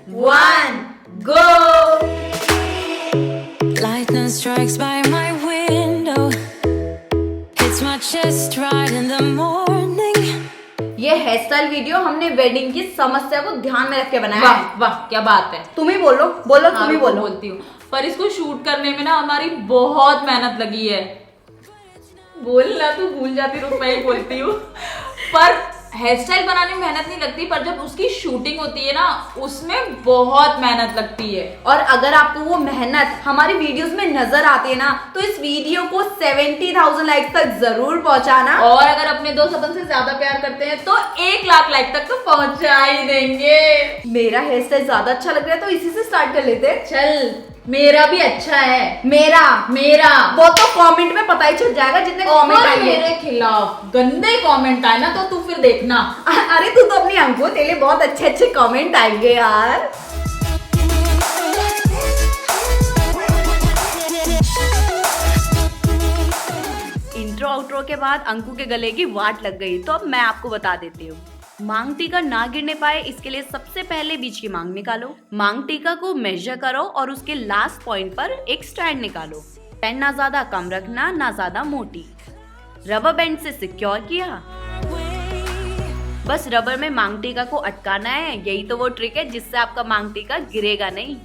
1, go! Lightning strikes by my window, hits my chest right in the morning. ये hair style video हमने wedding की समस्या को ध्यान में रख के बनाया है। वाह क्या बात है। तुम ही बोलो तुम ही बोलो। बोलती हूँ, पर इसको शूट करने में ना हमारी बहुत मेहनत लगी है। बोलना तो भूल जाती, रुक मैं ही बोलती हूँ। पर हेयर स्टाइल बनाने में मेहनत नहीं लगती, पर जब उसकी शूटिंग होती है ना उसमें बहुत मेहनत लगती है। और अगर आपको वो मेहनत हमारी वीडियोस में नजर आती है ना तो इस वीडियो को 70,000 लाइक्स तक जरूर पहुंचाना। और अगर अपने दोस्त अपन से ज्यादा प्यार करते हैं तो 1 लाख लाइक तक तो पहुंचा ही देंगे। मेरा हेयर स्टाइल ज्यादा अच्छा लग रहा है तो इसी से स्टार्ट कर लेते हैं। चल, मेरा भी अच्छा है। मेरा वो तो कमेंट में पता ही चल जाएगा जितने कमेंट आएंगे। मेरे खिलाफ गंदे कमेंट आए ना तो तू फिर देखना। अरे तू तो अपनी अंको, तेरे लिए बहुत अच्छे कमेंट आएंगे यार। इंट्रो आउट्रो के बाद अंकु के गले की वाट लग गई, तो अब मैं आपको बता देती हूँ। मांग टीका ना गिरने पाए इसके लिए सबसे पहले बीच की मांग निकालो। मांग टीका को मेजर करो और उसके लास्ट पॉइंट पर एक स्टैंड निकालो। पेन ना ज्यादा कम रखना ना ज्यादा मोटी। रबर बैंड से सिक्योर किया। बस रबर में मांग टीका को अटकाना है। यही तो वो ट्रिक है जिससे आपका मांग टीका गिरेगा नहीं।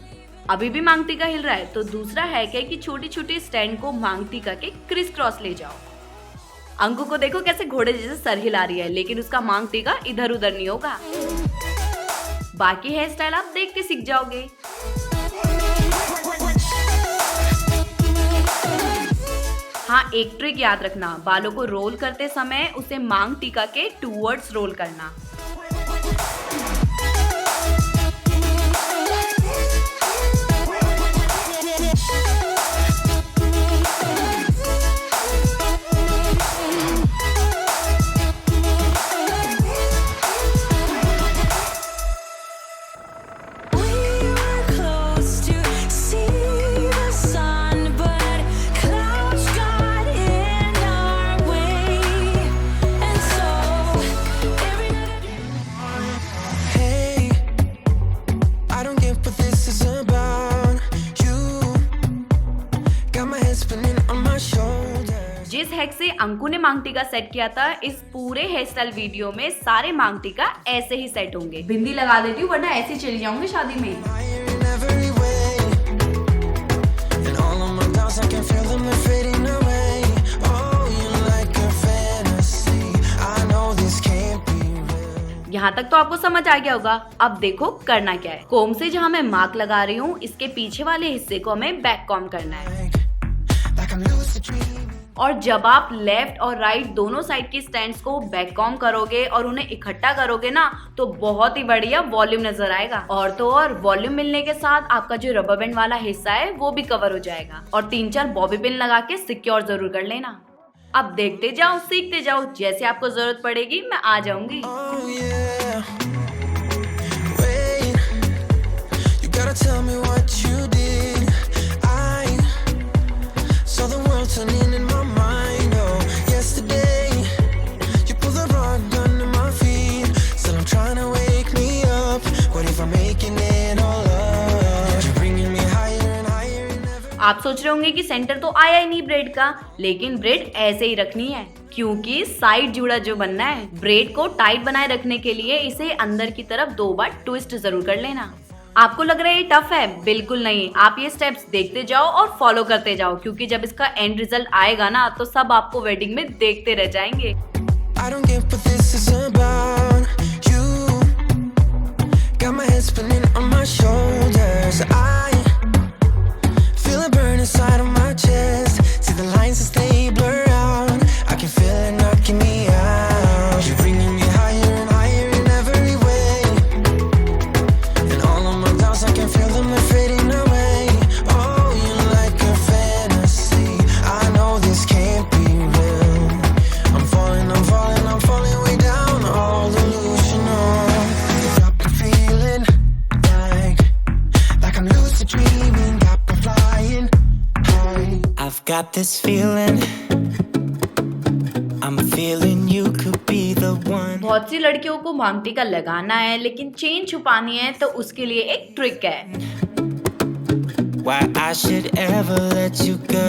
अभी भी मांग टीका हिल रहा है तो दूसरा हैक है कि छोटी छोटी स्टैंड को मांग टीका के क्रिस क्रॉस ले जाओ। अंकु को देखो कैसे घोड़े जैसे सर हिला रही है, लेकिन उसका मांग टीका इधर उधर नहीं होगा। बाकी हेयर स्टाइल आप देख के सीख जाओगे। हाँ, एक ट्रिक याद रखना, बालों को रोल करते समय उसे मांग टीका के टूवर्ड्स रोल करना। जिस हैक से अंकु ने मांग टीका सेट किया था, इस पूरे हेयर स्टाइल वीडियो में सारे मांग टीका ऐसे ही सेट होंगे। बिंदी लगा देती हूँ वरना ऐसे ही चली जाऊंगी शादी में। यहाँ तक तो आपको समझ आ गया होगा। अब देखो करना क्या है। कोम से जहाँ मैं मार्क लगा रही हूँ इसके पीछे वाले हिस्से को हमें बैक कॉम करना है। और जब आप लेफ्ट और राइट दोनों साइड की स्टैंड्स को बैक कॉम करोगे और उन्हें इकट्ठा करोगे ना तो बहुत ही बढ़िया वॉल्यूम नजर आएगा। और तो और वॉल्यूम मिलने के साथ आपका जो रबर बैंड वाला हिस्सा है वो भी कवर हो जाएगा। और 3-4 बॉबी पिन लगा के सिक्योर जरूर कर लेना। अब देखते जाओ, सीखते जाओ, जैसे आपको जरूरत पड़ेगी मैं आ जाऊंगी। आप सोच रहे होंगे कि सेंटर तो आया ही नहीं ब्रेड का, लेकिन ब्रेड ऐसे ही रखनी है क्योंकि साइड जुड़ा जो बनना है। ब्रेड को टाइट बनाए रखने के लिए इसे अंदर की तरफ 2 बार ट्विस्ट जरूर कर लेना। आपको लग रहा है ये टफ है? बिल्कुल नहीं, आप ये स्टेप्स देखते जाओ और फॉलो करते जाओ क्योंकि जब इसका एंड रिजल्ट आएगा ना तो सब आपको वेडिंग में देखते रह जाएंगे। Inside of my chest, see the lines as they blur out. I can feel it knocking me out. You're bringing me higher and higher in every way. And all of my doubts, I can feel them fading away. Oh, you're like a fantasy. I know this can't be real. I'm falling way down. All delusional. Got me feeling like I'm lucid dreaming. Got me flying. I've got this feeling, I'm feeling you could be the one. बहुत सी लड़कियों को मांग टीका लगाना है लेकिन chain छुपानी है तो उसके लिए एक ट्रिक है। Why I should ever let you go.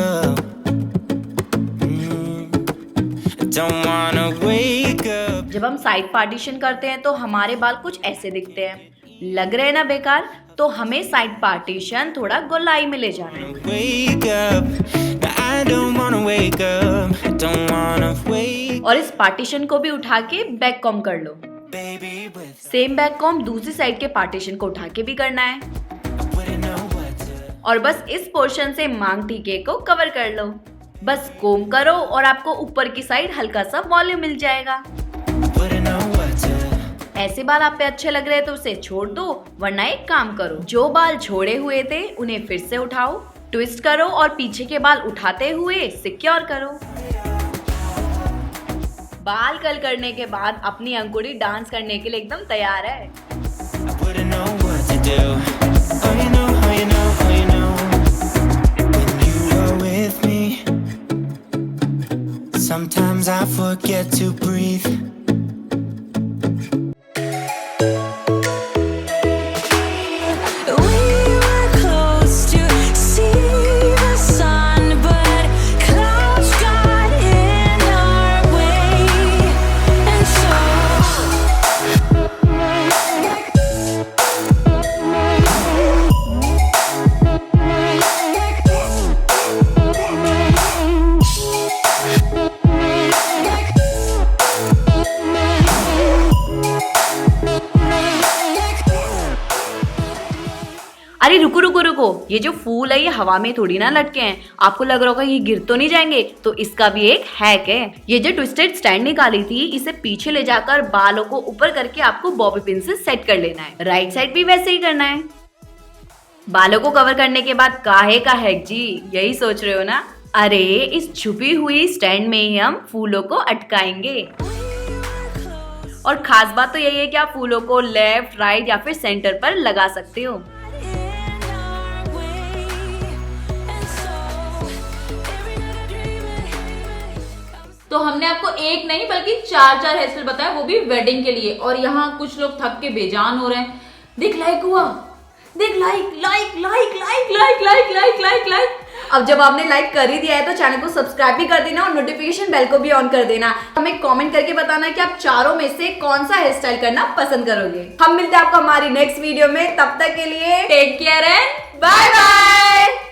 Don't wanna wake up. जब हम साइड पार्टीशन करते हैं तो हमारे बाल कुछ ऐसे दिखते हैं, लग रहे हैं ना बेकार, तो हमें साइड पार्टीशन थोड़ा गोलाई में ले जाना है। Wake up. Now I don't wanna wake up. Don't wanna wake. और इस पार्टीशन को भी उठा के बैक कॉम कर लो। Baby with. Same back com दूसरी साइड के पार्टीशन को उठा के भी करना है। I wouldn't know what to. और बस इस पोर्शन से मांग टीके को कवर कर लो। बस कोम करो और आपको ऊपर की साइड हल्का सा वॉल्यूम मिल जाएगा। Wouldn't know what to. ऐसे बाल आप पे अच्छे लग रहे हैं तो उसे छोड़ दो, वरना एक काम करो, जो बाल छोड़े हुए थे उन्हें फिर से उठाओ, ट्विस्ट करो और पीछे के बाल उठाते हुए सिक्योर करो। बाल कर्ल करने के बाद अपनी अंकुड़ी डांस करने के लिए एकदम तैयार है। I wouldn't know what to do. Oh, you know, oh, you know, oh, you know. When you are with me, sometimes I forget to breathe. We were close to see the sun, but clouds got in our way, and so अरे रुको रुको रुको, ये जो फूल है ये हवा में थोड़ी ना लटके हैं, आपको लग रहा होगा ये गिर तो नहीं जाएंगे, तो इसका भी एक हैक है। ये जो ट्विस्टेड स्टैंड निकाली थी इसे पीछे ले जाकर बालों को ऊपर करके आपको बॉबी पिन से सेट कर लेना है। राइट साइड भी वैसे ही करना है। बालों को कवर करने के बाद काहे का हैक जी, यही सोच रहे हो ना? अरे इस छुपी हुई स्टैंड में ही हम फूलों को अटकाएंगे। और खास बात तो यही है कि आप फूलों को लेफ्ट, राइट या फिर सेंटर पर लगा सकते हो। in our way, and so every night I dream it. तो हमने आपको एक नहीं बल्कि 4 हेयर स्टाइल बताया, वो भी वेडिंग के लिए। और यहाँ कुछ लोग थक के बेजान हो रहे हैं। देख लाइक हुआ, देख like like like like like like like like like. अब जब आपने लाइक कर ही दिया है तो चैनल को सब्सक्राइब भी कर देना और नोटिफिकेशन बेल को भी ऑन कर देना। हमें कमेंट करके बताना कि आप चारों में से कौन सा हेयर स्टाइल करना पसंद करोगे। हम मिलते हैं आपको हमारी नेक्स्ट वीडियो में, तब तक के लिए take care and bye bye.